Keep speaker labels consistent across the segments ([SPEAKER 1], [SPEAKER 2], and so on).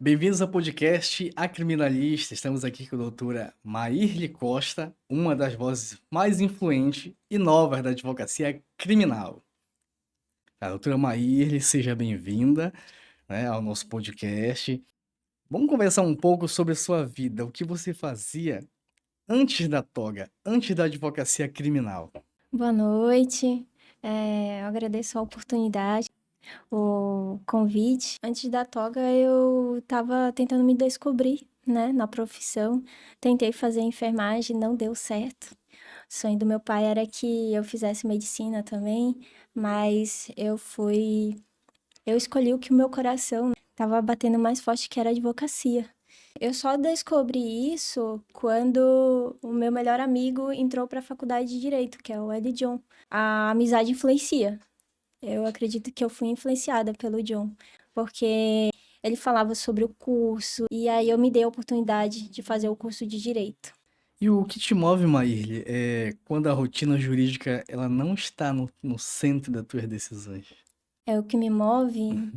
[SPEAKER 1] Bem-vindos ao podcast A Criminalista. Estamos aqui com a doutora Maírle Costa, uma das vozes mais influentes e novas da advocacia criminal. A doutora Maírle, seja bem-vinda, ao nosso podcast. Vamos conversar um pouco sobre a sua vida, o que você fazia antes da toga, antes da advocacia criminal.
[SPEAKER 2] Boa noite. Eu agradeço a oportunidade, o convite. Antes da toga, eu estava tentando me descobrir, né, na profissão. Tentei fazer enfermagem, não deu certo. O sonho do meu pai era que eu fizesse medicina também, mas eu escolhi o que o meu coração estava batendo mais forte, que era a advocacia. Eu só descobri isso quando o meu melhor amigo entrou para a faculdade de Direito, que é o L. John. A amizade influencia. Eu acredito que eu fui influenciada pelo John, porque ele falava sobre o curso e aí eu me dei a oportunidade de fazer o curso de Direito.
[SPEAKER 1] E o que te move, Maírle, é quando a rotina jurídica ela não está no centro das tuas decisões.
[SPEAKER 2] É o que me move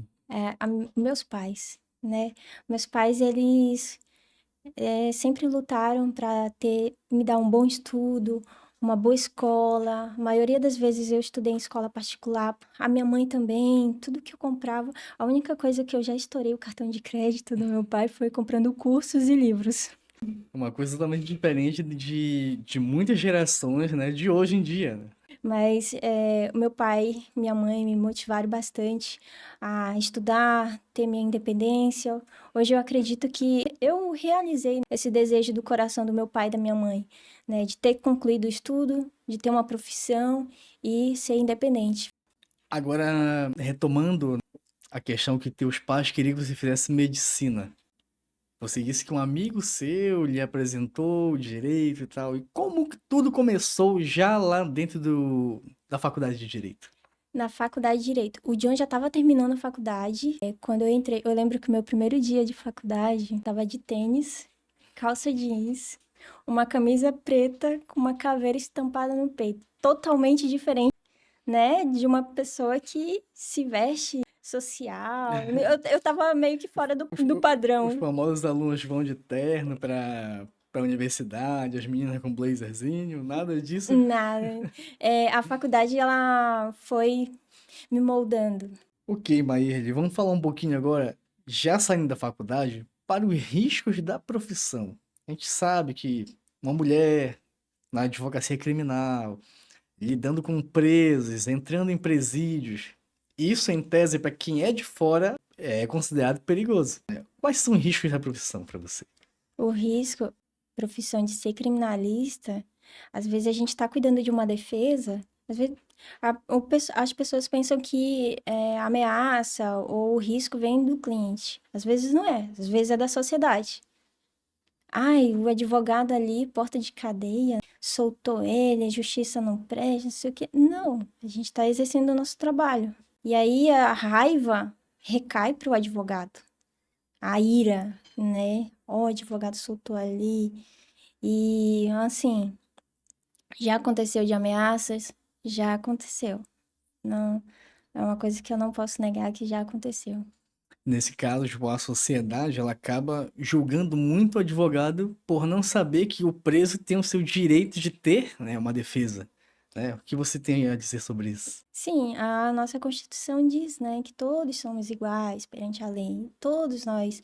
[SPEAKER 2] meus pais, né? Meus pais, eles sempre lutaram para me dar um bom estudo, uma boa escola. A maioria das vezes eu estudei em escola particular. A minha mãe também, tudo que eu comprava. A única coisa que eu já estourei o cartão de crédito do meu pai foi comprando cursos e livros.
[SPEAKER 1] Uma coisa totalmente diferente de muitas gerações, né, de hoje em dia, né?
[SPEAKER 2] Mas o meu pai, minha mãe me motivaram bastante a estudar, ter minha independência. Hoje eu acredito que eu realizei esse desejo do coração do meu pai e da minha mãe, né? De ter concluído o estudo, de ter uma profissão e ser independente.
[SPEAKER 1] Agora, retomando a questão que teus pais queriam que você fizesse medicina. Você disse que um amigo seu lhe apresentou o direito e tal. E como que tudo começou já lá dentro da faculdade de direito?
[SPEAKER 2] Na faculdade de Direito. O John já estava terminando a faculdade. Quando eu entrei, eu lembro que o meu primeiro dia de faculdade estava de tênis, calça jeans, uma camisa preta com uma caveira estampada no peito. Totalmente diferente, né, de uma pessoa que se veste social. Eu tava meio que fora do
[SPEAKER 1] Os
[SPEAKER 2] padrão.
[SPEAKER 1] famosos alunos vão de terno para universidade, as meninas com blazerzinho, nada disso.
[SPEAKER 2] Nada. A faculdade, ela foi me moldando.
[SPEAKER 1] Ok, Maírle, vamos falar um pouquinho agora, já saindo da faculdade, para os riscos da profissão. A gente sabe que uma mulher na advocacia criminal, lidando com presos, entrando em presídios, isso em tese para quem é de fora é considerado perigoso. Quais são os riscos da profissão para você?
[SPEAKER 2] O risco, profissão de ser criminalista, às vezes a gente está cuidando de uma defesa, às vezes as pessoas pensam que a ameaça ou o risco vem do cliente. Às vezes não é, às vezes é da sociedade. Ai, o advogado ali, porta de cadeia, soltou ele, a justiça não presta, não sei o quê. Não, a gente está exercendo o nosso trabalho. E aí a raiva recai para o advogado, a ira, né? Ó, o advogado soltou ali. E assim, já aconteceu de ameaças, já aconteceu. Não, é uma coisa que eu não posso negar que já aconteceu.
[SPEAKER 1] Nesse caso, tipo, a sociedade ela acaba julgando muito o advogado por não saber que o preso tem o seu direito de ter, né, uma defesa. Né? O que você tem a dizer sobre isso?
[SPEAKER 2] Sim, a nossa Constituição diz, né, que todos somos iguais perante a lei, todos nós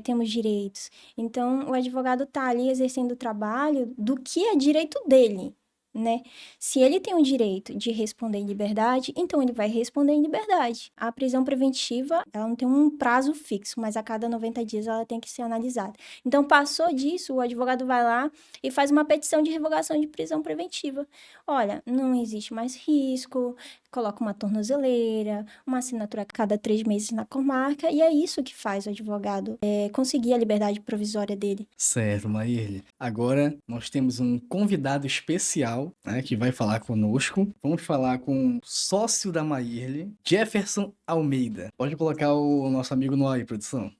[SPEAKER 2] temos direitos. Então, o advogado está ali exercendo o trabalho do que é direito dele, né? Se ele tem o direito de responder em liberdade, então ele vai responder em liberdade. A prisão preventiva, ela não tem um prazo fixo, mas a cada 90 dias ela tem que ser analisada. Então, passou disso, o advogado vai lá e faz uma petição de revogação de prisão preventiva. Olha, não existe mais risco, coloca uma tornozeleira, uma assinatura a cada 3 meses na comarca, e é isso que faz o advogado conseguir a liberdade provisória dele.
[SPEAKER 1] Certo, Maírle. Agora nós temos um convidado especial, né, que vai falar conosco. Vamos falar com o sócio da Maírle, Jefferson Almeida. Pode colocar o nosso amigo no ar aí, produção.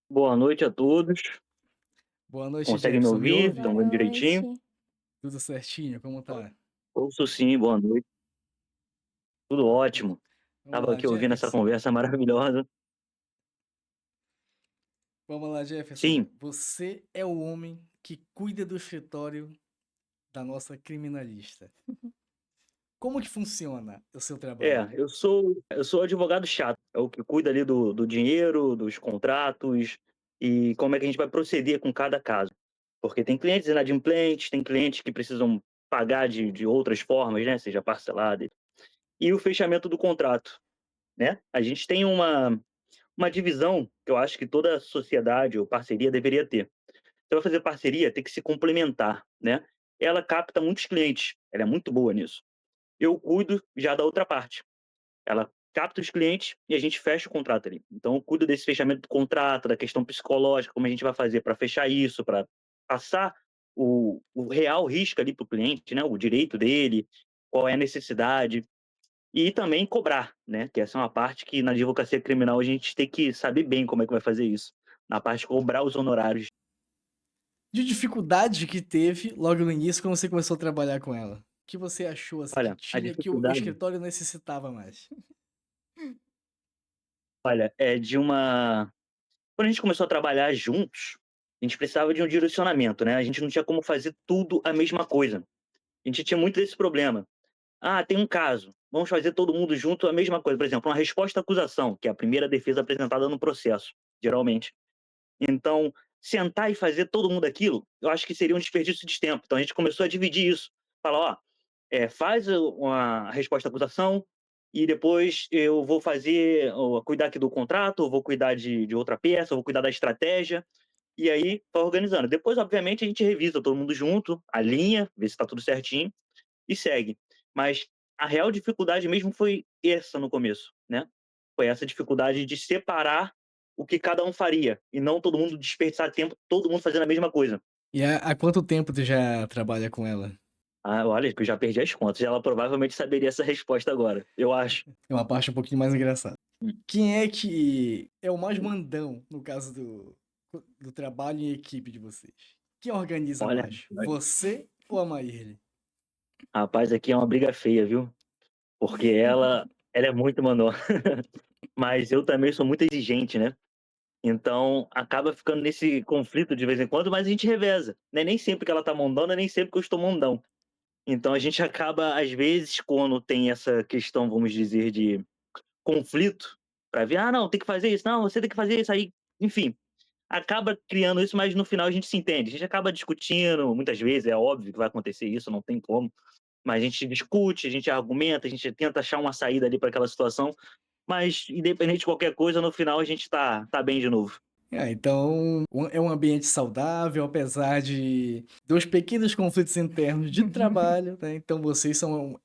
[SPEAKER 3] Boa noite a todos.
[SPEAKER 1] Boa noite,
[SPEAKER 3] Conseguem me
[SPEAKER 1] Jefferson. Me
[SPEAKER 3] ouvir?
[SPEAKER 1] ouve?
[SPEAKER 2] Boa
[SPEAKER 3] Estão vendo direitinho?
[SPEAKER 2] noite.
[SPEAKER 1] Tudo certinho? Como tá?
[SPEAKER 3] Ouço sim, boa noite. Tudo ótimo.
[SPEAKER 1] Vamos
[SPEAKER 3] Estava
[SPEAKER 1] lá,
[SPEAKER 3] aqui ouvindo essa
[SPEAKER 1] Jefferson.
[SPEAKER 3] conversa maravilhosa.
[SPEAKER 1] Vamos lá, Jefferson.
[SPEAKER 3] Sim,
[SPEAKER 1] Você é o homem que cuida do escritório da nossa criminalista. Como que funciona o seu trabalho?
[SPEAKER 3] eu sou o advogado chato, é o que cuida ali do dinheiro, dos contratos e como é que a gente vai proceder com cada caso. Porque tem clientes inadimplentes, tem clientes que precisam pagar de outras formas, né, seja parcelado. E o fechamento do contrato, né. A gente tem uma divisão que eu acho que toda sociedade ou parceria deveria ter. Você vai fazer parceria, tem que se complementar, né. Ela capta muitos clientes, ela é muito boa nisso. Eu cuido já da outra parte. Ela capta os clientes e a gente fecha o contrato ali. Então eu cuido desse fechamento do contrato, da questão psicológica, como a gente vai fazer para fechar isso, para passar o real risco ali para o cliente, né, o direito dele, qual é a necessidade, e também cobrar, né, que essa é uma parte que na advocacia criminal a gente tem que saber bem como é que vai fazer isso, na parte de cobrar os honorários.
[SPEAKER 1] De dificuldade que teve logo no início quando você começou a trabalhar com ela? O que você achou assim que
[SPEAKER 3] Olha, a
[SPEAKER 1] tinha que o
[SPEAKER 3] dificuldade,
[SPEAKER 1] escritório necessitava mais?
[SPEAKER 3] olha, é de uma quando a gente começou a trabalhar juntos, a gente precisava de um direcionamento, né, a gente não tinha como fazer tudo a mesma coisa. A gente tinha muito esse problema. Ah, tem um caso, vamos fazer todo mundo junto a mesma coisa. Por exemplo, uma resposta à acusação, que é a primeira defesa apresentada no processo, geralmente. Então, sentar e fazer todo mundo aquilo, eu acho que seria um desperdício de tempo. Então a gente começou a dividir isso. Falar, ó, faz uma resposta à acusação e depois eu vou fazer, ou cuidar aqui do contrato, ou vou cuidar de outra peça, ou vou cuidar da estratégia. E aí, vai organizando. Depois, obviamente, a gente revisa todo mundo junto, alinha, vê se está tudo certinho e segue. Mas a real dificuldade mesmo foi essa no começo, né? Foi essa dificuldade de separar o que cada um faria e não todo mundo desperdiçar tempo, todo mundo fazendo a mesma coisa.
[SPEAKER 1] E há quanto tempo tu já trabalha com ela?
[SPEAKER 3] Ah, olha, que eu já perdi as contas. Ela provavelmente saberia essa resposta agora, eu acho.
[SPEAKER 1] É uma parte um pouquinho mais engraçada. Quem é que é o mais mandão no caso do trabalho em equipe de vocês? Quem organiza
[SPEAKER 3] Olha,
[SPEAKER 1] mais? Você ou a Maíra?
[SPEAKER 3] rapaz, aqui é uma briga feia, viu? Porque ela é muito mandona. Mas eu também sou muito exigente, né? Então acaba ficando nesse conflito de vez em quando, mas a gente reveza. Né? Nem sempre que ela tá mandona, nem sempre que eu estou mandão. Então a gente acaba, às vezes, quando tem essa questão, vamos dizer, de conflito, para ver, ah, não, tem que fazer isso, não, você tem que fazer isso aí, enfim, acaba criando isso, mas no final a gente se entende. A gente acaba discutindo, muitas vezes, é óbvio que vai acontecer isso, não tem como, mas a gente discute, a gente argumenta, a gente tenta achar uma saída ali para aquela situação, mas independente de qualquer coisa, no final a gente tá bem de novo.
[SPEAKER 1] Então, é um ambiente saudável, apesar de dos pequenos conflitos internos de trabalho, né? Então vocês são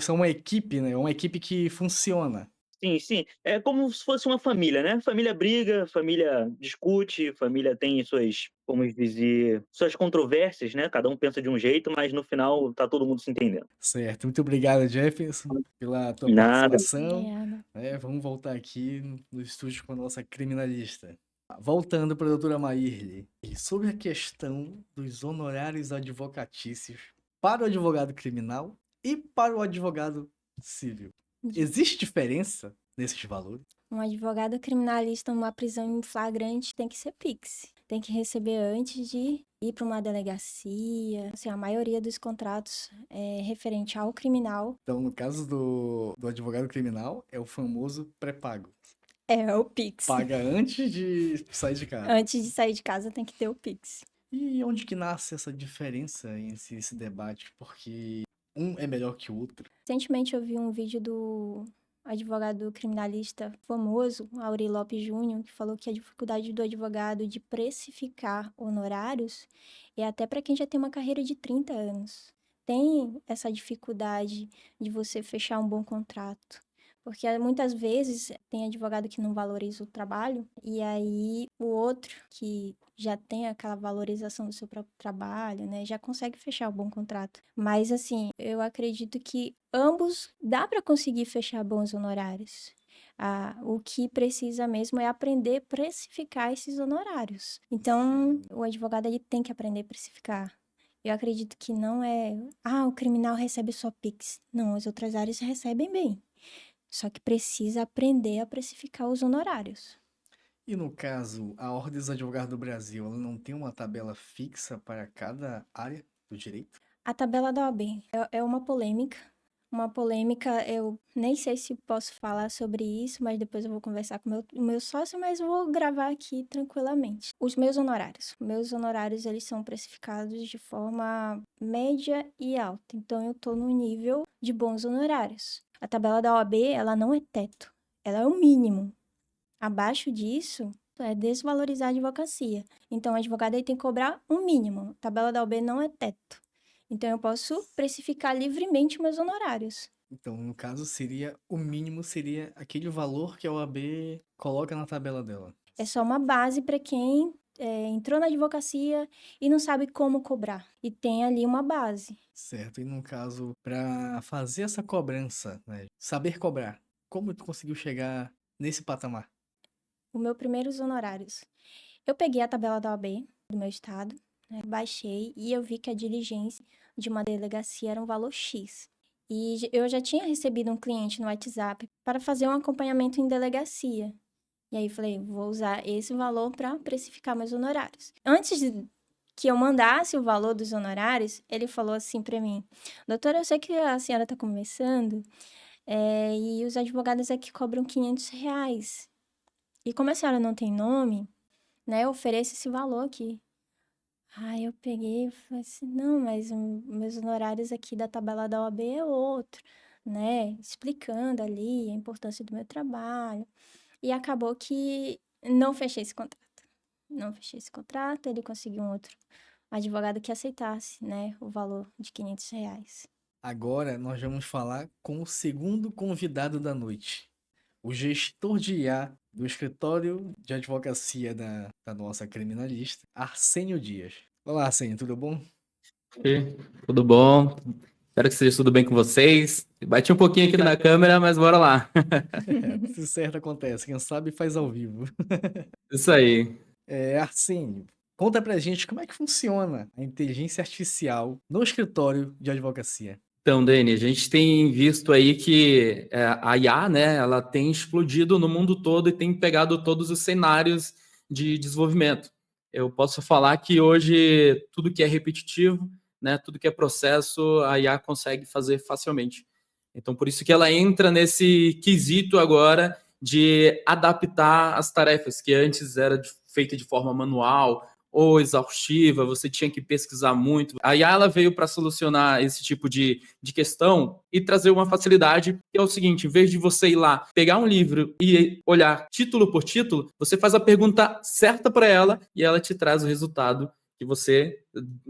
[SPEAKER 1] uma equipe, né? Uma equipe que funciona.
[SPEAKER 3] Sim, sim. É como se fosse uma família, né? Família briga, família discute, família tem suas, vamos dizer, suas controvérsias, né? Cada um pensa de um jeito, mas no final tá todo mundo se entendendo.
[SPEAKER 1] Certo. Muito obrigado, Jefferson, pela tua
[SPEAKER 3] Nada.
[SPEAKER 1] participação.
[SPEAKER 2] Obrigada.
[SPEAKER 1] Vamos voltar aqui no estúdio com a nossa criminalista. Voltando para a doutora Maírle, sobre a questão dos honorários advocatícios para o advogado criminal e para o advogado civil. Existe diferença nesses valores?
[SPEAKER 2] Um advogado criminalista numa prisão em flagrante tem que ser Pix. Tem que receber antes de ir para uma delegacia. Assim, a maioria dos contratos é referente ao criminal.
[SPEAKER 1] Então, no caso do advogado criminal, é o famoso pré-pago.
[SPEAKER 2] É o Pix.
[SPEAKER 1] Paga antes de sair de casa.
[SPEAKER 2] Antes de sair de casa tem que ter o Pix.
[SPEAKER 1] E onde que nasce essa diferença em esse debate? Porque um é melhor que o outro.
[SPEAKER 2] Recentemente eu vi um vídeo do advogado criminalista famoso, Auri Lopes Júnior, que falou que a dificuldade do advogado de precificar honorários é até para quem já tem uma carreira de 30 anos. Tem essa dificuldade de você fechar um bom contrato. Porque muitas vezes tem advogado que não valoriza o trabalho, e aí o outro que já tem aquela valorização do seu próprio trabalho, né, já consegue fechar um bom contrato. Mas assim, eu acredito que ambos dá para conseguir fechar bons honorários. O que precisa mesmo é aprender a precificar esses honorários. Então, o advogado ele tem que aprender a precificar. Eu acredito que não é, o criminal recebe só Pix. Não, as outras áreas recebem bem. Só que precisa aprender a precificar os honorários.
[SPEAKER 1] E no caso, a Ordem dos Advogados do Brasil, ela não tem uma tabela fixa para cada área do direito?
[SPEAKER 2] A tabela da OAB é uma polêmica. Uma polêmica, eu nem sei se posso falar sobre isso, mas depois eu vou conversar com o meu sócio, mas vou gravar aqui tranquilamente. Os meus honorários, eles são precificados de forma média e alta. Então, eu tô no nível de bons honorários. A tabela da OAB, ela não é teto, ela é o mínimo. Abaixo disso, é desvalorizar a advocacia. Então, o advogado aí tem que cobrar um mínimo. A tabela da OAB não é teto. Então, eu posso precificar livremente meus honorários.
[SPEAKER 1] Então, no caso, o mínimo seria aquele valor que a OAB coloca na tabela dela.
[SPEAKER 2] É só uma base para quem entrou na advocacia e não sabe como cobrar. E tem ali uma base.
[SPEAKER 1] Certo, e no caso, para fazer essa cobrança, né, saber cobrar, como tu conseguiu chegar nesse patamar?
[SPEAKER 2] Os meus primeiros honorários. Eu peguei a tabela da OAB do meu estado, né, baixei e eu vi que a diligência de uma delegacia era um valor X. E eu já tinha recebido um cliente no WhatsApp para fazer um acompanhamento em delegacia. E aí falei, vou usar esse valor para precificar meus honorários. Antes que eu mandasse o valor dos honorários, ele falou assim para mim: doutora, eu sei que a senhora está começando e os advogados aqui cobram R$ 500. E como a senhora não tem nome, né, eu ofereço esse valor aqui. Aí eu peguei e falei assim, não, mas meus honorários aqui da tabela da OAB é outro, né? Explicando ali a importância do meu trabalho. E acabou que não fechei esse contrato. Não fechei esse contrato, ele conseguiu um outro advogado que aceitasse, né, o valor de R$ 500.
[SPEAKER 1] Agora nós vamos falar com o segundo convidado da noite, o gestor de IA do escritório de advocacia da nossa criminalista, Arsênio Dias. Olá, Arsênio, tudo bom?
[SPEAKER 4] E tudo bom? Espero que esteja tudo bem com vocês. Bati um pouquinho aqui na câmera, mas bora lá.
[SPEAKER 1] Se certo acontece, quem sabe faz ao vivo.
[SPEAKER 4] Isso aí.
[SPEAKER 1] Arsênio, conta pra gente como é que funciona a inteligência artificial no escritório de advocacia.
[SPEAKER 4] Então, Dani, a gente tem visto aí que a IA, né, ela tem explodido no mundo todo e tem pegado todos os cenários de desenvolvimento. Eu posso falar que hoje tudo que é repetitivo, né, tudo que é processo, a IA consegue fazer facilmente. Então, por isso que ela entra nesse quesito agora de adaptar as tarefas que antes era feita de forma manual ou exaustiva, você tinha que pesquisar muito. A IA ela veio para solucionar esse tipo de questão e trazer uma facilidade, que é o seguinte, em vez de você ir lá, pegar um livro e olhar título por título, você faz a pergunta certa para ela e ela te traz o resultado que você,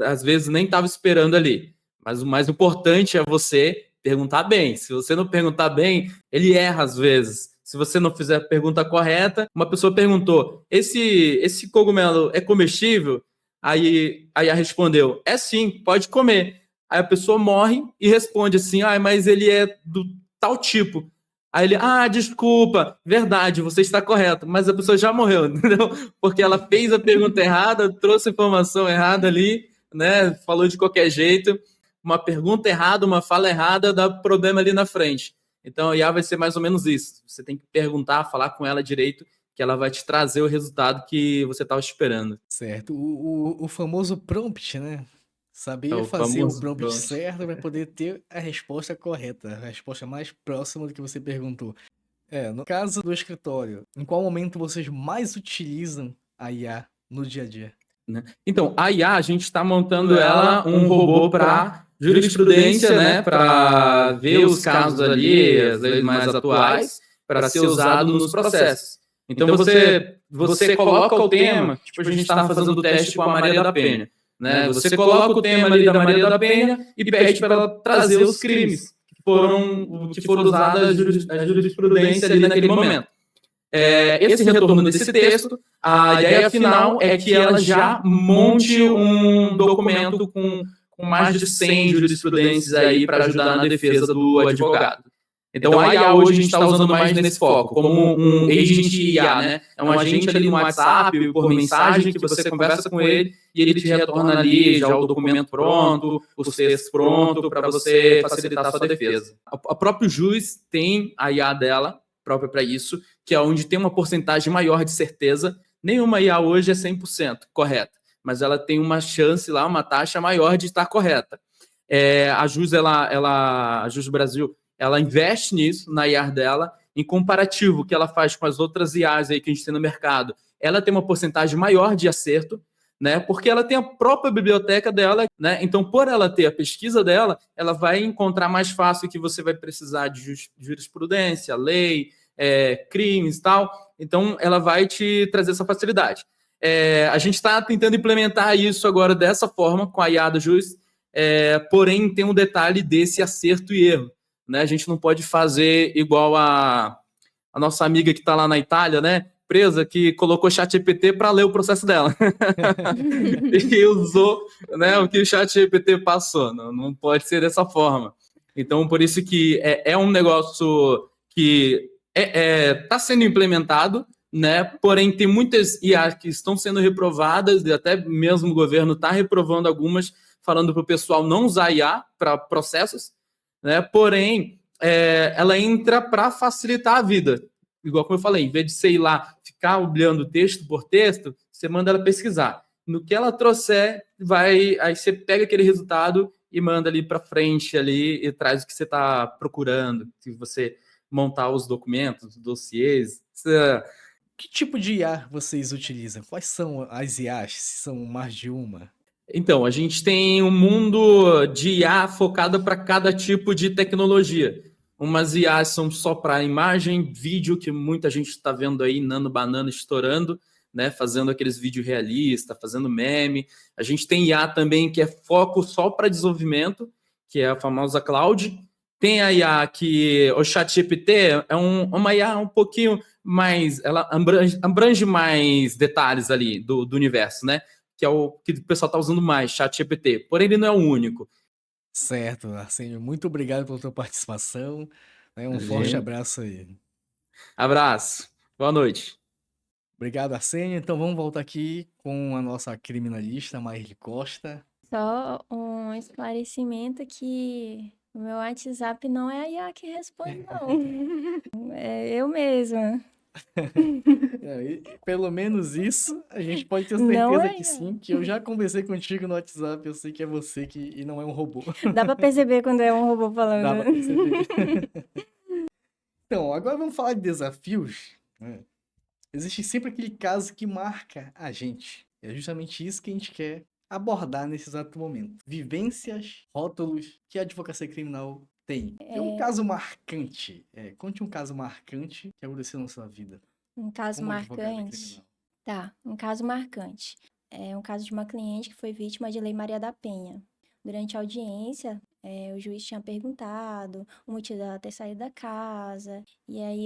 [SPEAKER 4] às vezes, nem estava esperando ali. Mas o mais importante é você perguntar bem. Se você não perguntar bem, ele erra às vezes. Se você não fizer a pergunta correta, uma pessoa perguntou, esse cogumelo é comestível? Aí a IA respondeu, é sim, pode comer. Aí a pessoa morre e responde assim, mas ele é do tal tipo. Aí ele, desculpa, verdade, você está correto, mas a pessoa já morreu, entendeu? Porque ela fez a pergunta errada, trouxe a informação errada ali, né? Falou de qualquer jeito. Uma pergunta errada, uma fala errada, dá problema ali na frente. Então, a IA vai ser mais ou menos isso. Você tem que perguntar, falar com ela direito, que ela vai te trazer o resultado que você estava esperando.
[SPEAKER 1] Certo. O famoso prompt, né? Saber
[SPEAKER 4] o
[SPEAKER 1] fazer o
[SPEAKER 4] famoso
[SPEAKER 1] prompt
[SPEAKER 4] prompt.
[SPEAKER 1] certo para poder ter a resposta correta, a resposta mais próxima do que você perguntou. No caso do escritório, em qual momento vocês mais utilizam a IA no dia a dia?
[SPEAKER 4] Né? Então, a IA, a gente está montando ela um robô para jurisprudência, né? Para ver os casos ali, as leis mais atuais, para ser usado nos processos. Então, você coloca o tema, tipo, a gente estava fazendo o teste com a Maria da Penha. Né? Você coloca o tema ali da Maria da Penha e pede para ela trazer os crimes que foram usados na jurisprudência ali naquele momento. Esse retorno desse texto, a ideia final é que ela já monte um documento com mais de 100 jurisprudências aí para ajudar na defesa do advogado. Então, a IA hoje a gente está usando mais nesse foco, como um agent IA, né? É um agente ali no WhatsApp, por mensagem, que você conversa com ele e ele te retorna ali já o documento pronto, os textos prontos, para você facilitar a sua defesa. A próprio juiz tem a IA dela, própria para isso, que é onde tem uma porcentagem maior de certeza. Nenhuma IA hoje é 100% correta, mas ela tem uma chance lá, uma taxa maior de estar correta. A Jus, a Jus Brasil, ela investe nisso, na IA dela, em comparativo que ela faz com as outras IAs aí que a gente tem no mercado. Ela tem uma porcentagem maior de acerto, né? Porque ela tem a própria biblioteca dela, né? Então, por ela ter a pesquisa dela, ela vai encontrar mais fácil que você vai precisar de jurisprudência, lei, crimes e tal. Então, ela vai te trazer essa facilidade. A gente está tentando implementar isso agora dessa forma, com a IA do Jus, porém tem um detalhe desse acerto e erro, né? A gente não pode fazer igual a nossa amiga que está lá na Itália, né? Presa, que colocou ChatGPT para ler o processo dela. E usou, né, o que o ChatGPT passou. Não pode ser dessa forma. Então, por isso que é um negócio que está sendo implementado, né? Porém, tem muitas IA que estão sendo reprovadas, e até mesmo o governo está reprovando algumas, falando para o pessoal não usar IA para processos, né? Porém, ela entra para facilitar a vida. Igual como eu falei, em vez de você ir lá ficar olhando texto por texto, você manda ela pesquisar. No que ela trouxer, aí você pega aquele resultado e manda ali para frente ali e traz o que você está procurando. Se você montar os documentos, os dossiês.
[SPEAKER 1] Que tipo de IA vocês utilizam? Quais são as IAs? Se são mais de uma?
[SPEAKER 4] Então, a gente tem um mundo de IA focado para cada tipo de tecnologia. Umas IAs são só para imagem, vídeo, que muita gente está vendo aí, Nano Banana estourando, né? Fazendo aqueles vídeos realistas, fazendo meme. A gente tem IA também que é foco só para desenvolvimento, que é a famosa Cloud. Tem a IA que o ChatGPT é uma IA um pouquinho mais, ela abrange mais detalhes ali do universo, né? Que é o que o pessoal está usando mais, ChatGPT. Porém, ele não é o único.
[SPEAKER 1] Certo, Arsênio. Muito obrigado pela tua participação. Um forte abraço aí.
[SPEAKER 4] Abraço. Boa noite.
[SPEAKER 1] Obrigado, Arsênio. Então vamos voltar aqui com a nossa criminalista, Maíra Costa.
[SPEAKER 2] Só um esclarecimento que o meu WhatsApp não é a IA que responde, não. É eu mesma.
[SPEAKER 1] Pelo menos isso, a gente pode ter
[SPEAKER 2] Não
[SPEAKER 1] certeza
[SPEAKER 2] é
[SPEAKER 1] que
[SPEAKER 2] IA.
[SPEAKER 1] sim, que eu já conversei contigo no WhatsApp, eu sei que é você e não é um robô.
[SPEAKER 2] Dá pra perceber quando é um robô falando.
[SPEAKER 1] Dá pra perceber. Então, agora vamos falar de desafios, né? Existe sempre aquele caso que marca a gente. É justamente isso que a gente quer abordar nesse exato momento. Vivências, rótulos que a advocacia criminal tem. É um caso marcante. Conte um caso marcante que aconteceu na sua vida.
[SPEAKER 2] Um caso
[SPEAKER 1] Como advogada
[SPEAKER 2] marcante.
[SPEAKER 1] criminal.
[SPEAKER 2] Tá, um caso marcante. É um caso de uma cliente que foi vítima de Lei Maria da Penha. Durante a audiência, o juiz tinha perguntado o motivo dela ter saído da casa. E aí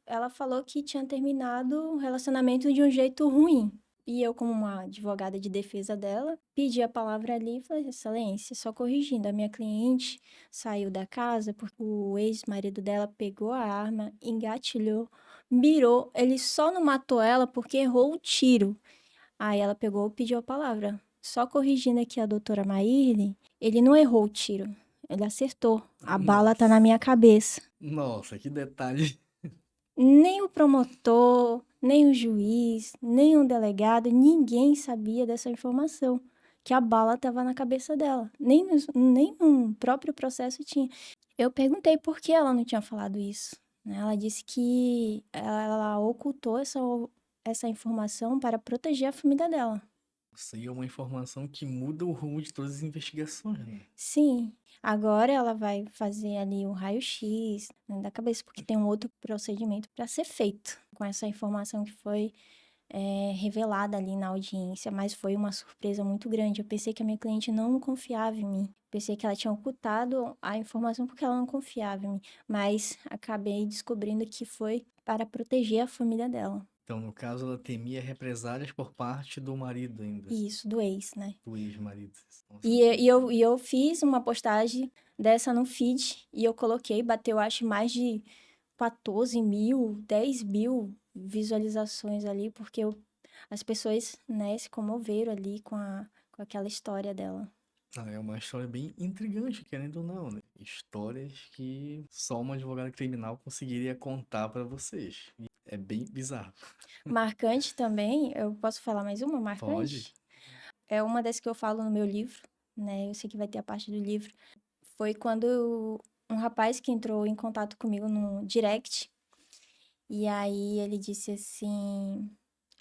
[SPEAKER 2] ela falou que tinha terminado o relacionamento de um jeito ruim. E eu, como uma advogada de defesa dela, pedi a palavra ali e falei, excelência, só corrigindo, a minha cliente saiu da casa porque o ex-marido dela pegou a arma, engatilhou, mirou, ele só não matou ela porque errou o tiro. Aí ela pegou e pediu a palavra. Só corrigindo aqui a doutora Maírne, ele não errou o tiro, ele acertou. A bala tá na minha cabeça.
[SPEAKER 1] Nossa, que detalhe.
[SPEAKER 2] Nem o promotor, nem o juiz, nem o delegado, ninguém sabia dessa informação, que a bala estava na cabeça dela. Nem no próprio processo tinha. Eu perguntei por que ela não tinha falado isso, né? Ela disse que ela ocultou essa informação para proteger a família dela.
[SPEAKER 1] Isso aí é uma informação que muda o rumo de todas as investigações, né?
[SPEAKER 2] Sim, agora ela vai fazer ali o raio-x, né, da cabeça, porque tem um outro procedimento para ser feito com essa informação que foi revelada ali na audiência, mas foi uma surpresa muito grande. Eu pensei que a minha cliente não confiava em mim. Pensei que ela tinha ocultado a informação porque ela não confiava em mim, mas acabei descobrindo que foi para proteger a família dela.
[SPEAKER 1] Então, no caso, ela temia represálias por parte do marido ainda,
[SPEAKER 2] Isso, do ex, né?
[SPEAKER 1] do ex-marido. Nossa,
[SPEAKER 2] E eu fiz uma postagem dessa no feed e eu coloquei, bateu acho mais de 14 mil, 10 mil visualizações ali, porque as pessoas, né, se comoveram ali com aquela história dela.
[SPEAKER 1] é uma história bem intrigante, querendo ou não, né? Histórias que só uma advogada criminal conseguiria contar pra vocês. E é bem bizarro.
[SPEAKER 2] Marcante também, eu posso falar mais uma
[SPEAKER 1] Pode?
[SPEAKER 2] marcante? É uma das que eu falo no meu livro, né? Eu sei que vai ter a parte do livro. Foi quando um rapaz que entrou em contato comigo no direct, e aí ele disse assim: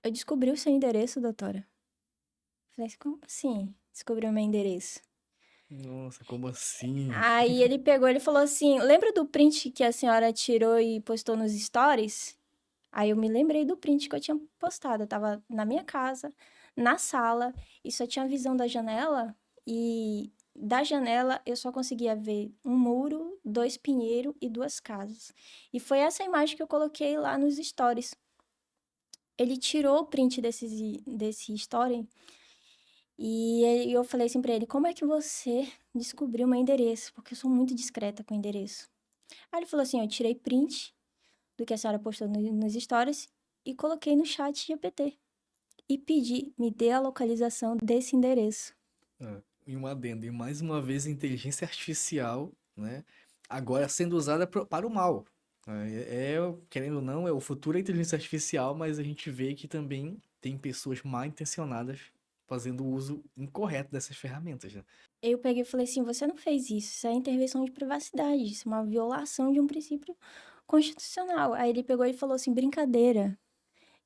[SPEAKER 2] Eu descobri o seu endereço, doutora. Eu falei assim: Como assim? Descobriu o meu endereço?
[SPEAKER 1] Nossa, como assim?
[SPEAKER 2] Aí ele pegou, ele falou assim: Lembra do print que a senhora tirou e postou nos stories? Aí eu me lembrei do print que eu tinha postado. Eu tava na minha casa, na sala, e só tinha visão da janela. E da janela eu só conseguia ver um muro, dois pinheiros e duas casas. E foi essa imagem que eu coloquei lá nos stories. Ele tirou o print desse story e eu falei assim pra ele: Como é que você descobriu meu endereço? Porque eu sou muito discreta com o endereço. Aí ele falou assim: Eu tirei print do que a senhora postou nos stories e coloquei no chat GPT. E pedi, me dê a localização desse endereço.
[SPEAKER 1] E um adendo, e mais uma vez a inteligência artificial, né? Agora sendo usada para o mal. Querendo ou não, é o futuro da inteligência artificial, mas a gente vê que também tem pessoas mal intencionadas fazendo uso incorreto dessas ferramentas, né?
[SPEAKER 2] Eu peguei e falei assim: você não fez isso é intervenção de privacidade, isso é uma violação de um princípio constitucional. Aí ele pegou e falou assim: brincadeira.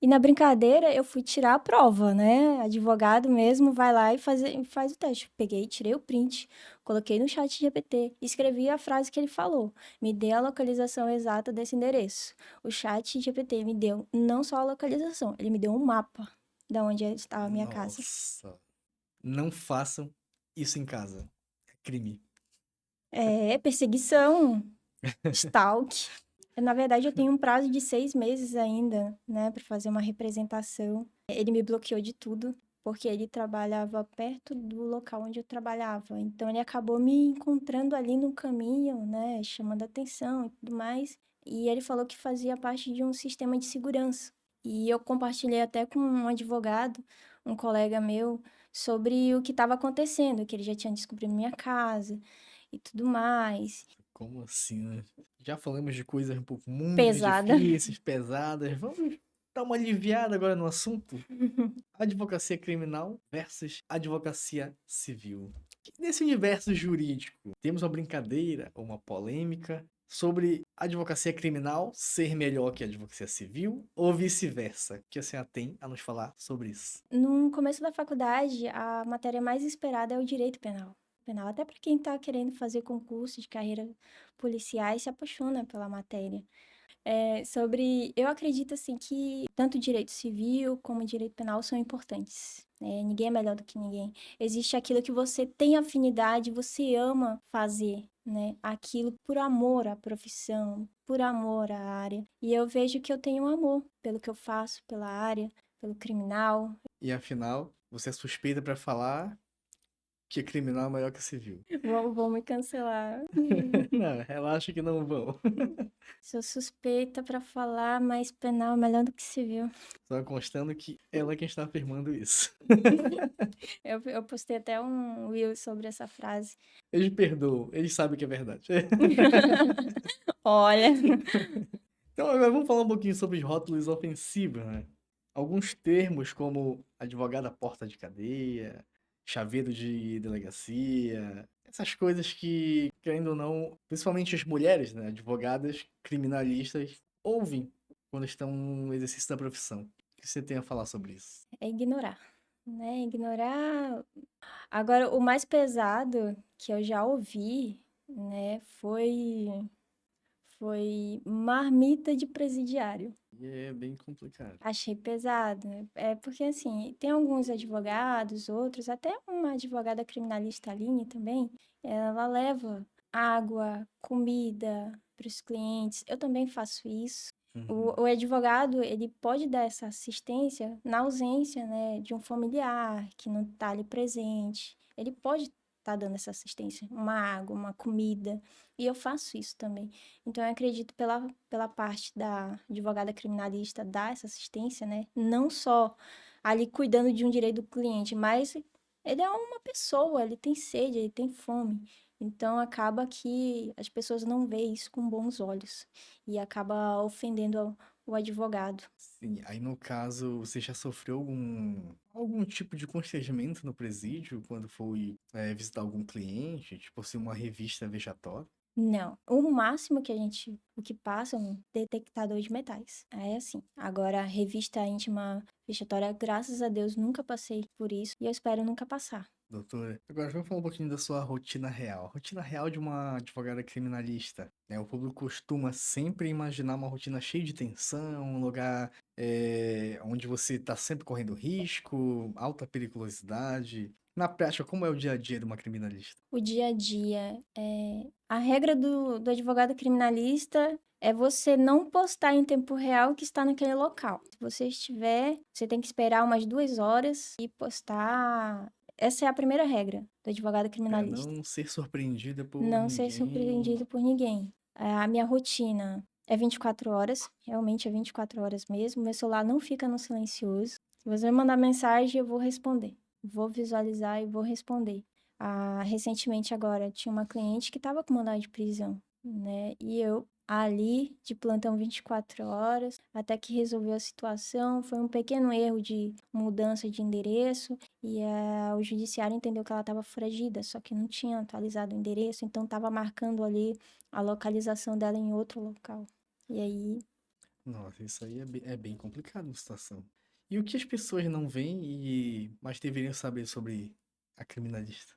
[SPEAKER 2] E na brincadeira eu fui tirar a prova, né? Advogado mesmo vai lá e faz o teste. Peguei, tirei o print, coloquei no chat GPT, escrevi a frase que ele falou. Me dê a localização exata desse endereço. O chat GPT me deu não só a localização, ele me deu um mapa de onde estava a minha casa.
[SPEAKER 1] Nossa. Não façam isso em casa. É crime.
[SPEAKER 2] É perseguição, stalk. Na verdade, eu tenho um prazo de 6 meses ainda, né, para fazer uma representação. Ele me bloqueou de tudo, porque ele trabalhava perto do local onde eu trabalhava. Então, ele acabou me encontrando ali no caminho, né, chamando atenção e tudo mais. E ele falou que fazia parte de um sistema de segurança. E eu compartilhei até com um advogado, um colega meu, sobre o que estava acontecendo, que ele já tinha descobrido minha casa e tudo mais.
[SPEAKER 1] Como assim, né? Já falamos de coisas um pouco muito
[SPEAKER 2] Pesada.
[SPEAKER 1] difíceis, pesadas. Vamos dar uma aliviada agora no assunto? Advocacia criminal versus advocacia civil. Nesse universo jurídico, temos uma brincadeira ou uma polêmica sobre a advocacia criminal ser melhor que a advocacia civil ou vice-versa. O que a senhora tem a nos falar sobre isso?
[SPEAKER 2] No começo da faculdade, a matéria mais esperada é o direito penal. Até para quem está querendo fazer concurso de carreira policiais se apaixona pela matéria. Eu acredito assim que tanto o direito civil como o direito penal são importantes. Ninguém é melhor do que ninguém. Existe aquilo que você tem afinidade, você ama fazer, né? Aquilo por amor à profissão, por amor à área. E eu vejo que eu tenho amor pelo que eu faço, pela área, pelo criminal.
[SPEAKER 1] E afinal, você é suspeita para falar que criminal é melhor que civil.
[SPEAKER 2] Vão me cancelar.
[SPEAKER 1] Não, relaxa que não vão.
[SPEAKER 2] Sou suspeita pra falar, mas penal é melhor do que civil.
[SPEAKER 1] Só constando que ela é quem está afirmando isso.
[SPEAKER 2] Eu postei até um reel sobre essa frase.
[SPEAKER 1] Eles perdoam, eles sabem que é verdade.
[SPEAKER 2] Olha.
[SPEAKER 1] Então, agora vamos falar um pouquinho sobre os rótulos ofensivos, né? Alguns termos como advogada porta de cadeia, chaveiro de delegacia, essas coisas que, querendo ou não, principalmente as mulheres, né, advogadas criminalistas, ouvem quando estão no exercício da profissão. O que você tem a falar sobre isso?
[SPEAKER 2] É ignorar, né? Ignorar. Agora, o mais pesado que eu já ouvi, né, foi marmita de presidiário.
[SPEAKER 1] E é bem complicado.
[SPEAKER 2] Achei pesado, né? É porque, assim, tem alguns advogados, outros, até uma advogada criminalista, Aline, também, ela leva água, comida para os clientes. Eu também faço isso.
[SPEAKER 1] Uhum.
[SPEAKER 2] O advogado, ele pode dar essa assistência na ausência, né, de um familiar que não está ali presente. Ele pode estar dando essa assistência, uma água, uma comida, e eu faço isso também. Então, eu acredito pela parte da advogada criminalista dar essa assistência, né, não só ali cuidando de um direito do cliente, mas ele é uma pessoa, ele tem sede, ele tem fome. Então, acaba que as pessoas não veem isso com bons olhos e acaba ofendendo o advogado.
[SPEAKER 1] Sim, aí no caso, você já sofreu algum tipo de constrangimento no presídio quando foi visitar algum cliente, tipo assim, uma revista vexatória?
[SPEAKER 2] Não, o máximo o que passa é um detectador de metais. É assim. Agora, a revista íntima vexatória, graças a Deus, nunca passei por isso e eu espero nunca passar.
[SPEAKER 1] Doutora, agora vamos falar um pouquinho da sua rotina real. A rotina real de uma advogada criminalista, né? O público costuma sempre imaginar uma rotina cheia de tensão, um lugar onde você está sempre correndo risco, alta periculosidade. Na prática, como é o dia a dia de uma criminalista?
[SPEAKER 2] O dia a dia é. A regra do advogado criminalista é você não postar em tempo real que está naquele local. Se você estiver, você tem que esperar umas 2 horas e postar. Essa é a primeira regra do advogado
[SPEAKER 1] Para
[SPEAKER 2] criminalista.
[SPEAKER 1] não ser surpreendida por
[SPEAKER 2] Não ser
[SPEAKER 1] ninguém.
[SPEAKER 2] surpreendido por ninguém. A minha rotina é 24 horas, realmente é 24 horas mesmo. Meu celular não fica no silencioso. Se você me mandar mensagem, eu vou responder. Vou visualizar e vou responder. Recentemente agora tinha uma cliente que estava com mandado de prisão, né? E eu ali de plantão 24 horas, até que resolveu a situação. Foi um pequeno erro de mudança de endereço e o judiciário entendeu que ela estava foragida, só que não tinha atualizado o endereço, então estava marcando ali a localização dela em outro local. E aí,
[SPEAKER 1] Nossa, isso aí é bem complicado a situação. E o que as pessoas não veem mas deveriam saber sobre a criminalista?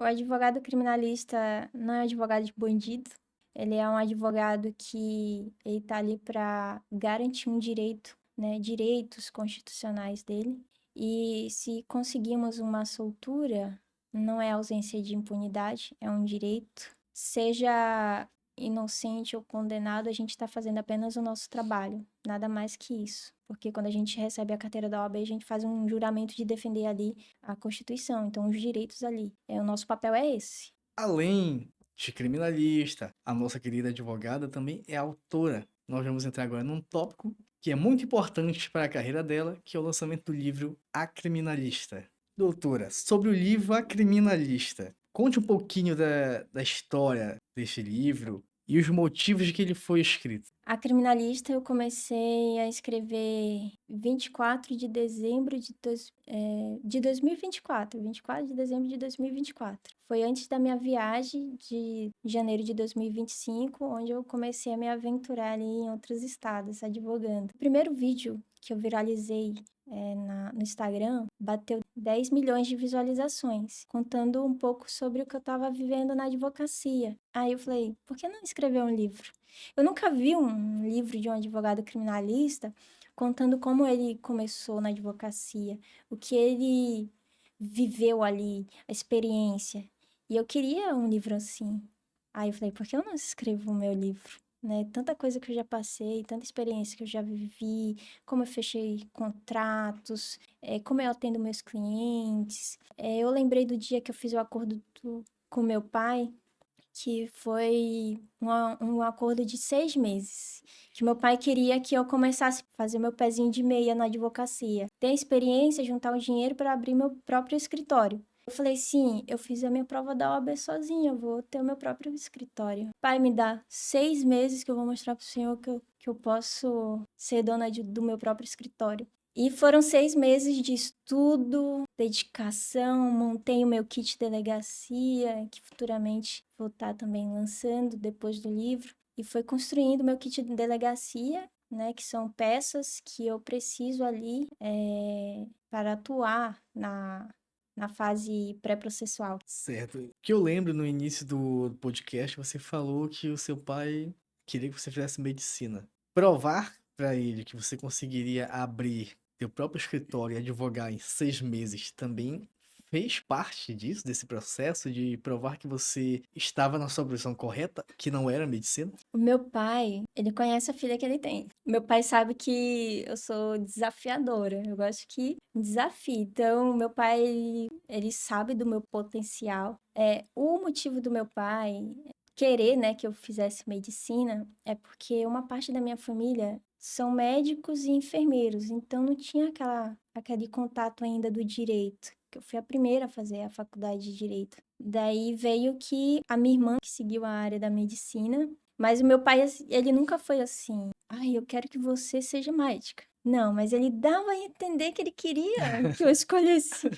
[SPEAKER 2] o advogado criminalista não é advogado de bandido, ele é um advogado que ele tá ali para garantir um direito, né, direitos constitucionais dele. E se conseguimos uma soltura, não é ausência de impunidade, é um direito. Seja inocente ou condenado, a gente está fazendo apenas o nosso trabalho, nada mais que isso. Porque quando a gente recebe a carteira da OAB, a gente faz um juramento de defender ali a Constituição, então os direitos ali. O nosso papel é esse.
[SPEAKER 1] Além de criminalista, a nossa querida advogada também é autora. Nós vamos entrar agora num tópico que é muito importante para a carreira dela, que é o lançamento do livro A Criminalista. Doutora, sobre o livro A Criminalista, conte um pouquinho da história deste livro e os motivos de que ele foi escrito.
[SPEAKER 2] A Criminalista eu comecei a escrever 24 de dezembro de 2024, 24 de dezembro de 2024. Foi antes da minha viagem de janeiro de 2025, onde eu comecei a me aventurar ali em outros estados, advogando. O primeiro vídeo que eu viralizei no Instagram bateu 10 milhões de visualizações, contando um pouco sobre o que eu estava vivendo na advocacia. Aí eu falei, por que não escrever um livro? Eu nunca vi um livro de um advogado criminalista contando como ele começou na advocacia, o que ele viveu ali, a experiência. E eu queria um livro assim. Aí eu falei, por que eu não escrevo o meu livro? Né? Tanta coisa que eu já passei, tanta experiência que eu já vivi, como eu fechei contratos, como eu atendo meus clientes. Eu lembrei do dia que eu fiz o acordo com meu pai, que foi um acordo de 6 meses. Que meu pai queria que eu começasse a fazer meu pezinho de meia na advocacia. Ter experiência, juntar o dinheiro para abrir meu próprio escritório. Eu falei, sim, eu fiz a minha prova da OAB sozinha, eu vou ter o meu próprio escritório. Pai, me dá 6 meses que eu vou mostrar pro senhor que eu posso ser dona do meu próprio escritório. E foram 6 meses de estudo, dedicação, montei o meu kit delegacia, que futuramente vou estar também lançando depois do livro. E foi construindo o meu kit de delegacia, né, que são peças que eu preciso ali para atuar na fase pré-processual.
[SPEAKER 1] Certo. O que eu lembro no início do podcast, você falou que o seu pai queria que você fizesse medicina. Provar para ele que você conseguiria abrir seu próprio escritório e advogar em 6 meses também fez parte disso, desse processo de provar que você estava na sua profissão correta, que não era medicina?
[SPEAKER 2] O meu pai, ele conhece a filha que ele tem. Meu pai sabe que eu sou desafiadora. Eu gosto que me desafie. Então, meu pai, ele sabe do meu potencial. O motivo do meu pai querer, né, que eu fizesse medicina é porque uma parte da minha família são médicos e enfermeiros. Então, não tinha aquele contato ainda do direito. Que eu fui a primeira a fazer a faculdade de direito. Daí veio que a minha irmã, que seguiu a área da medicina, mas o meu pai, ele nunca foi assim, ai, eu quero que você seja médica. Não, mas ele dava a entender que ele queria que eu escolhesse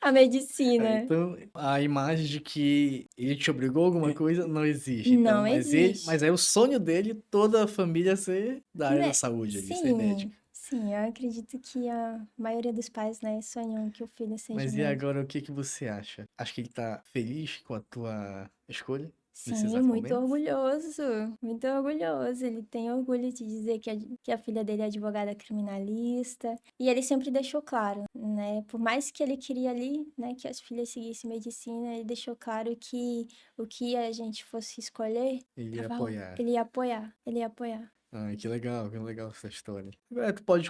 [SPEAKER 2] a medicina.
[SPEAKER 1] Então, a imagem de que ele te obrigou a alguma coisa não existe. Então,
[SPEAKER 2] Não
[SPEAKER 1] mas
[SPEAKER 2] existe.
[SPEAKER 1] é o sonho dele, toda a família ser da área da
[SPEAKER 2] Né?
[SPEAKER 1] saúde ali, ser médica.
[SPEAKER 2] Sim, eu acredito que a maioria dos pais, né, sonham que o filho seja
[SPEAKER 1] Mas e
[SPEAKER 2] médico.
[SPEAKER 1] agora, o que que você acha? Acha que ele tá feliz com a tua escolha nesse
[SPEAKER 2] Sim,
[SPEAKER 1] exato
[SPEAKER 2] muito
[SPEAKER 1] momento?
[SPEAKER 2] orgulhoso, muito orgulhoso. Ele tem orgulho de dizer que a filha dele é advogada criminalista. E ele sempre deixou claro, né? Por mais que ele queria ali, né, que as filhas seguissem medicina, ele deixou claro que o que a gente fosse escolher,
[SPEAKER 1] Ele ia apoiar.
[SPEAKER 2] ele ia apoiar, ele ia apoiar.
[SPEAKER 1] Ai, que legal essa história. Agora tu pode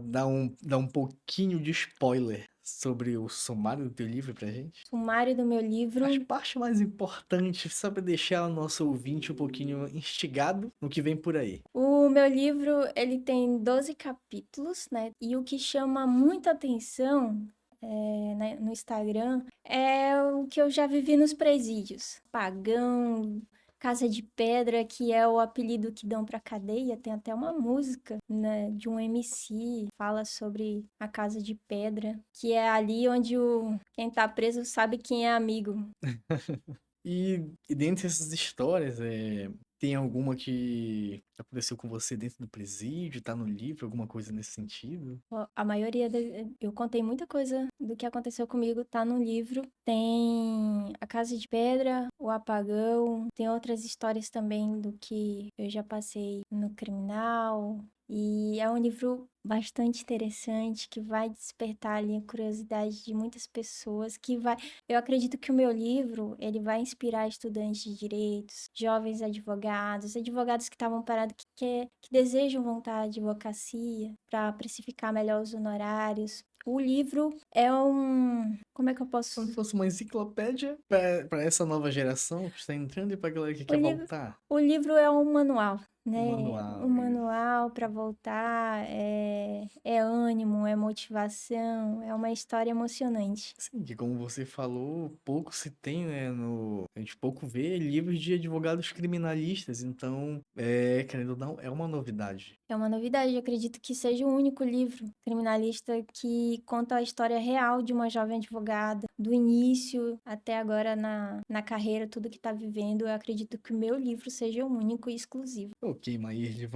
[SPEAKER 1] dar um pouquinho de spoiler sobre o sumário do teu livro pra gente?
[SPEAKER 2] Sumário do meu livro.
[SPEAKER 1] As partes mais importantes, só pra deixar o nosso ouvinte um pouquinho instigado no que vem por aí.
[SPEAKER 2] O meu livro, ele tem 12 capítulos, né? E o que chama muita atenção no Instagram é o que eu já vivi nos presídios. Pagão, Casa de Pedra, que é o apelido que dão pra cadeia. Tem até uma música, né, de um MC, fala sobre a Casa de Pedra, que é ali onde quem tá preso sabe quem é amigo.
[SPEAKER 1] E dentre essas histórias, tem alguma que aconteceu com você dentro do presídio, tá no livro, alguma coisa nesse sentido?
[SPEAKER 2] A maioria, eu contei muita coisa do que aconteceu comigo, tá no livro. Tem a Casa de Pedra, o Apagão, tem outras histórias também do que eu já passei no criminal. E é um livro bastante interessante que vai despertar ali a curiosidade de muitas pessoas, eu acredito que o meu livro, ele vai inspirar estudantes de direitos, jovens advogados, advogados que estavam parados, que desejam voltar à advocacia para precificar melhor os honorários. O livro é como é que eu posso...
[SPEAKER 1] Como se fosse uma enciclopédia pra essa nova geração que está entrando e pra galera que
[SPEAKER 2] O
[SPEAKER 1] quer
[SPEAKER 2] livro,
[SPEAKER 1] voltar.
[SPEAKER 2] o livro é um manual,
[SPEAKER 1] Um
[SPEAKER 2] né? Um
[SPEAKER 1] manual, isso.
[SPEAKER 2] manual para voltar, é ânimo, é motivação, é uma história emocionante.
[SPEAKER 1] Sim, que como você falou, pouco se tem, né, a gente pouco vê livros de advogados criminalistas, então, querendo ou não, é uma novidade.
[SPEAKER 2] É uma novidade, eu acredito que seja o único livro criminalista que conta a história real de uma jovem advogada, do início até agora na carreira, tudo que está vivendo. Eu acredito que o meu livro seja o único e exclusivo.
[SPEAKER 1] Ok, Maíra,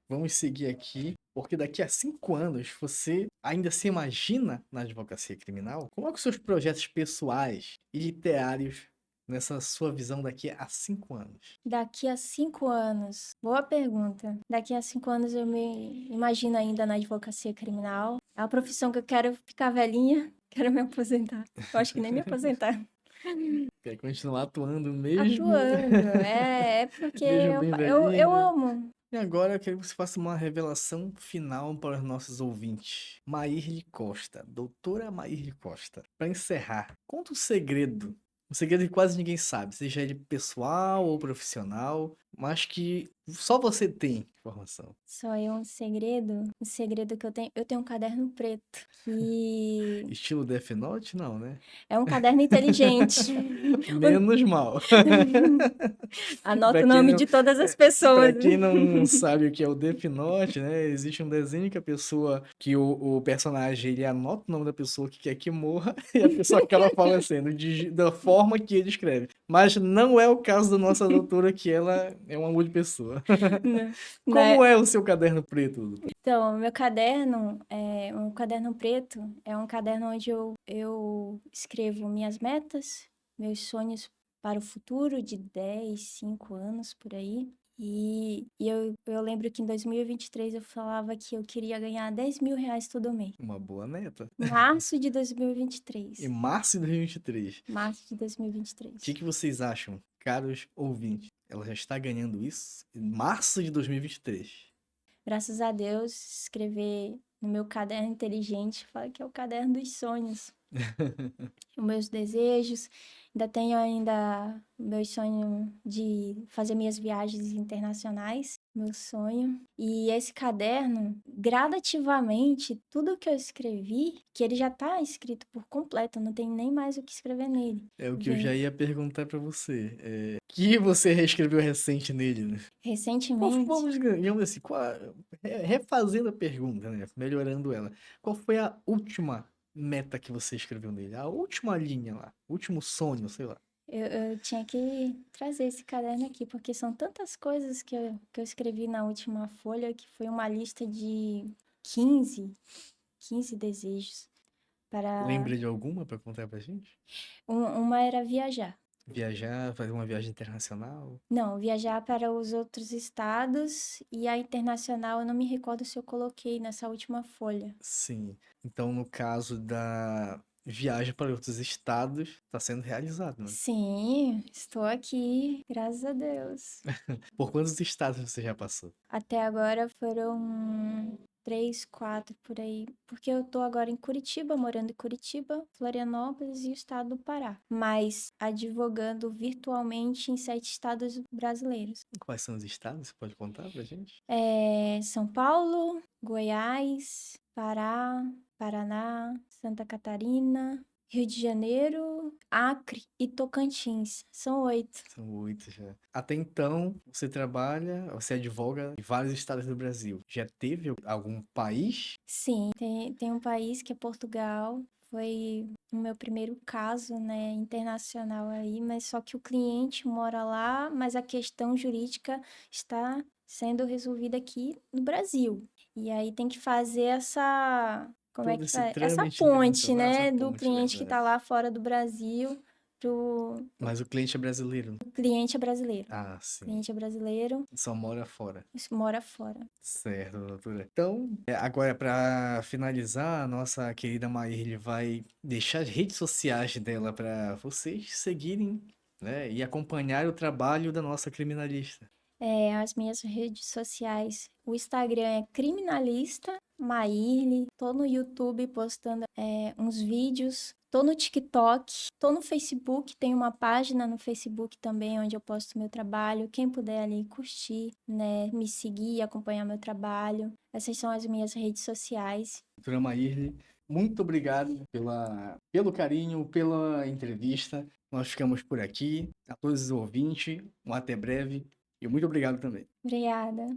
[SPEAKER 1] vamos seguir aqui, porque daqui a 5 anos você ainda se imagina na advocacia criminal? Como é que os seus projetos pessoais e literários nessa sua visão daqui a 5 anos?
[SPEAKER 2] Daqui a 5 anos, boa pergunta. Daqui a 5 anos eu me imagino ainda na advocacia criminal. É uma profissão que eu quero ficar velhinha, quero me aposentar. Eu acho que nem me aposentar.
[SPEAKER 1] Quer continuar atuando mesmo,
[SPEAKER 2] Atuando, é porque
[SPEAKER 1] mesmo
[SPEAKER 2] eu,
[SPEAKER 1] bem
[SPEAKER 2] eu, eu
[SPEAKER 1] velhinha?
[SPEAKER 2] amo.
[SPEAKER 1] E agora eu quero que você faça uma revelação final para os nossos ouvintes. Maírle Costa, doutora Maírle Costa. Para encerrar, conta um segredo que quase ninguém sabe, seja ele pessoal ou profissional, mas que só você tem informação.
[SPEAKER 2] Só eu um segredo que eu tenho um caderno preto, que
[SPEAKER 1] Estilo Death Note, não, né?
[SPEAKER 2] é um caderno inteligente.
[SPEAKER 1] Menos mal.
[SPEAKER 2] Anota
[SPEAKER 1] Pra
[SPEAKER 2] o
[SPEAKER 1] quem
[SPEAKER 2] nome
[SPEAKER 1] não,
[SPEAKER 2] de todas as
[SPEAKER 1] Pra
[SPEAKER 2] pessoas.
[SPEAKER 1] quem não sabe o que é o Death Note, né? Existe um desenho que a pessoa, que o personagem, ele anota o nome da pessoa que quer que morra e a pessoa acaba falecendo da forma que ele escreve. Mas não é o caso da nossa doutora, que ela é um amor de pessoa.
[SPEAKER 2] Né?
[SPEAKER 1] Como é o seu caderno preto, doutor?
[SPEAKER 2] Então, um caderno preto é um caderno onde eu escrevo minhas metas, meus sonhos para o futuro de 10, 5 anos por aí. E eu lembro que em 2023 eu falava que eu queria ganhar R$ 10.000 todo mês.
[SPEAKER 1] Uma boa meta.
[SPEAKER 2] Março de
[SPEAKER 1] Em
[SPEAKER 2] 2023.
[SPEAKER 1] março de 2023.
[SPEAKER 2] Março de
[SPEAKER 1] O
[SPEAKER 2] 2023.
[SPEAKER 1] que vocês acham, caros ouvintes? Ela já está ganhando isso em março de 2023.
[SPEAKER 2] Graças a Deus, escrever no meu caderno inteligente, fala que é o caderno dos sonhos. Os meus desejos, ainda tenho o meu sonho de fazer minhas viagens internacionais, meu sonho. E esse caderno, gradativamente, tudo que eu escrevi, que ele já está escrito por completo, não tem nem mais o que escrever nele.
[SPEAKER 1] É o que eu
[SPEAKER 2] Vem.
[SPEAKER 1] já ia perguntar pra você. O que você reescreveu recente nele, né?
[SPEAKER 2] Recentemente,
[SPEAKER 1] Digamos assim, refazendo a pergunta, né? Melhorando ela. Qual foi a última meta que você escreveu nele? A última linha lá. O último sonho, sei lá.
[SPEAKER 2] eu tinha que trazer esse caderno aqui, porque são tantas coisas que eu escrevi na última folha, que foi uma lista de 15 desejos. Para
[SPEAKER 1] Lembra de alguma pra contar pra gente?
[SPEAKER 2] uma era viajar.
[SPEAKER 1] Viajar, fazer uma viagem internacional?
[SPEAKER 2] Não, viajar para os outros estados e a internacional, eu não me recordo se eu coloquei nessa última folha.
[SPEAKER 1] Sim. Então, no caso da viagem para outros estados, está sendo realizado, né?
[SPEAKER 2] Sim, estou aqui, graças a Deus.
[SPEAKER 1] Por quantos estados você já passou?
[SPEAKER 2] Até agora foram 3, 4 por aí, porque eu tô agora em Curitiba, morando em Curitiba, Florianópolis e o estado do Pará, mas advogando virtualmente em 7 estados brasileiros.
[SPEAKER 1] Quais são os estados? Você pode contar pra gente?
[SPEAKER 2] São Paulo, Goiás, Pará, Paraná, Santa Catarina, Rio de Janeiro, Acre e Tocantins. São 8.
[SPEAKER 1] São 8 já. Até então, você advoga em vários estados do Brasil. Já teve algum país?
[SPEAKER 2] Sim, tem um país que é Portugal. Foi o meu primeiro caso, né, internacional aí, mas só que o cliente mora lá, mas a questão jurídica está sendo resolvida aqui no Brasil. E aí tem que fazer como é
[SPEAKER 1] Todo
[SPEAKER 2] que
[SPEAKER 1] esse
[SPEAKER 2] faz? Essa
[SPEAKER 1] trâmite
[SPEAKER 2] ponte,
[SPEAKER 1] internacional, essa
[SPEAKER 2] né, do
[SPEAKER 1] ponte,
[SPEAKER 2] cliente que está
[SPEAKER 1] verdade.
[SPEAKER 2] lá fora do Brasil pro
[SPEAKER 1] Mas o cliente é brasileiro.
[SPEAKER 2] o cliente é brasileiro.
[SPEAKER 1] Ah,
[SPEAKER 2] O
[SPEAKER 1] sim.
[SPEAKER 2] cliente é brasileiro,
[SPEAKER 1] Só mora fora.
[SPEAKER 2] mora fora.
[SPEAKER 1] Certo, doutora. Então, agora para finalizar, a nossa querida Maíra vai deixar as redes sociais dela para vocês seguirem, né, e acompanhar o trabalho da nossa criminalista.
[SPEAKER 2] As minhas redes sociais. O Instagram é Criminalista Maírli. Tô no YouTube postando uns vídeos. Tô no TikTok. Tô no Facebook. Tem uma página no Facebook também onde eu posto meu trabalho. Quem puder ali curtir, né, me seguir, acompanhar meu trabalho. Essas são as minhas redes sociais.
[SPEAKER 1] Doutora Maíra, muito obrigado pelo carinho, pela entrevista. Nós ficamos por aqui. A todos os ouvintes, um até breve e muito obrigado também.
[SPEAKER 2] Obrigada.